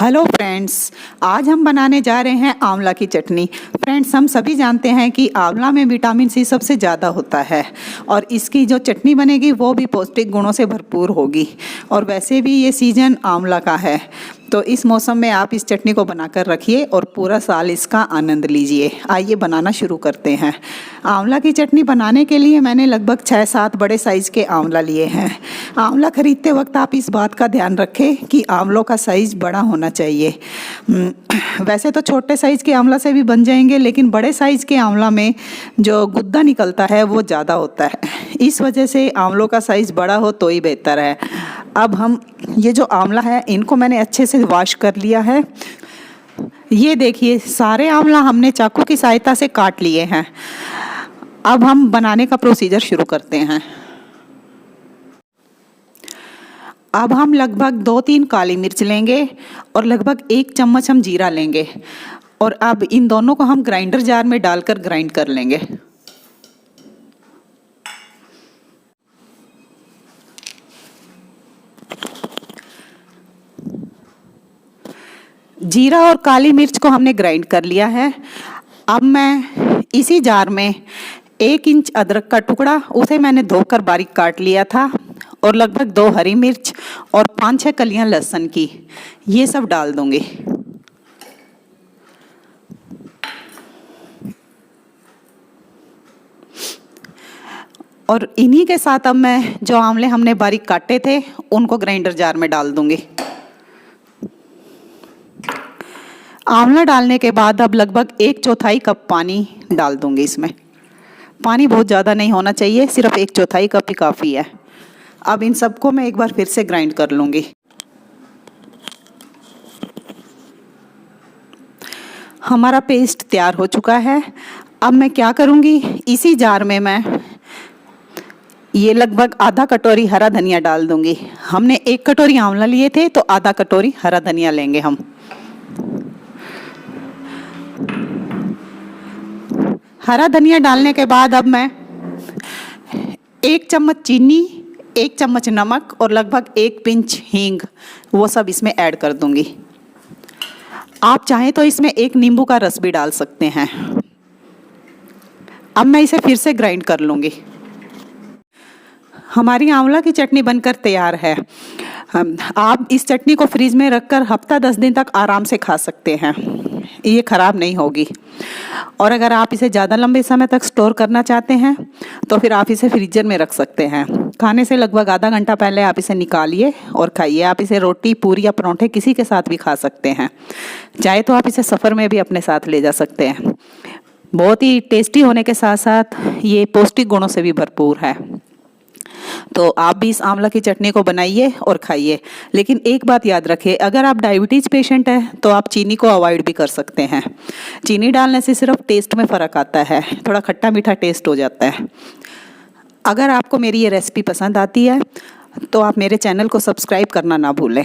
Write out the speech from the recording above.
Hello friends, आज हम बनाने जा रहे हैं आंवला की चटनी। फ्रेंड्स, हम सभी जानते हैं कि आंवला में विटामिन सी सबसे ज़्यादा होता है और इसकी जो चटनी बनेगी वो भी पौष्टिक गुणों से भरपूर होगी। और वैसे भी ये सीज़न आंवला का है, तो इस मौसम में आप इस चटनी को बनाकर रखिए और पूरा साल इसका आनंद लीजिए। आइए बनाना शुरू करते हैं। आंवला की चटनी बनाने के लिए मैंने लगभग 6-7 बड़े साइज़ के आंवला लिए हैं। आंवला खरीदते वक्त आप इस बात का ध्यान रखें कि आंवलों का साइज़ बड़ा होना चाहिए। वैसे तो छोटे साइज़ के आंवला से भी बन जाएंगे, लेकिन बड़े साइज़ के आंवला में जो गुद्दा निकलता है वो ज़्यादा होता है। इस वजह से आंवलों का साइज़ बड़ा हो तो ही बेहतर है। अब हम ये जो आंवला है इनको मैंने अच्छे से वॉश कर लिया है। ये देखिए, सारे आंवला हमने चाकू की सहायता से काट लिए हैं। अब हम बनाने का प्रोसीजर शुरू करते हैं। अब हम लगभग 2-3 काली मिर्च लेंगे और लगभग 1 चम्मच हम जीरा लेंगे और अब इन दोनों को हम ग्राइंडर जार में डालकर ग्राइंड कर लेंगे। जीरा और काली मिर्च को हमने ग्राइंड कर लिया है। अब मैं इसी जार में 1 इंच अदरक का टुकड़ा, उसे मैंने धोकर बारीक काट लिया था, और लगभग 2 हरी मिर्च और 5-6 कलियां लहसुन की, ये सब डाल दूंगी। और इन्हीं के साथ अब मैं जो आंवले हमने बारीक काटे थे उनको ग्राइंडर जार में डाल दूंगी। आंवला डालने के बाद अब लगभग 1/4 कप पानी डाल दूंगी। इसमें पानी बहुत ज़्यादा नहीं होना चाहिए, सिर्फ 1/4 कप ही काफ़ी है। अब इन सबको मैं एक बार फिर से ग्राइंड कर लूँगी। हमारा पेस्ट तैयार हो चुका है। अब मैं क्या करूँगी, इसी जार में मैं ये लगभग आधा कटोरी हरा धनिया डाल दूँगी। हमने 1 कटोरी आंवला लिए थे तो आधा कटोरी हरा धनिया लेंगे हम। हरा धनिया डालने के बाद अब मैं 1 चम्मच चीनी, 1 चम्मच नमक और लगभग 1 पिंच हींग, वो सब इसमें ऐड कर दूंगी। आप चाहें तो इसमें 1 नींबू का रस भी डाल सकते हैं। अब मैं इसे फिर से ग्राइंड कर लूँगी। हमारी आंवला की चटनी बनकर तैयार है। आप इस चटनी को फ्रीज में रखकर हफ्ता 10 दिन तक आराम से खा सकते हैं, ये ख़राब नहीं होगी। और अगर आप इसे ज़्यादा लंबे समय तक स्टोर करना चाहते हैं तो फिर आप इसे फ्रीजर में रख सकते हैं। खाने से लगभग आधा घंटा पहले आप इसे निकालिए और खाइए। आप इसे रोटी, पूरी या पराठे किसी के साथ भी खा सकते हैं। चाहे तो आप इसे सफ़र में भी अपने साथ ले जा सकते हैं। बहुत ही टेस्टी होने के साथ साथ ये पौष्टिक गुणों से भी भरपूर है। तो आप भी इस आंवला की चटनी को बनाइए और खाइए। लेकिन एक बात याद रखें, अगर आप डायबिटीज़ पेशेंट हैं तो आप चीनी को अवॉइड भी कर सकते हैं। चीनी डालने से सिर्फ टेस्ट में फ़र्क आता है, थोड़ा खट्टा मीठा टेस्ट हो जाता है। अगर आपको मेरी ये रेसिपी पसंद आती है तो आप मेरे चैनल को सब्सक्राइब करना ना भूलें।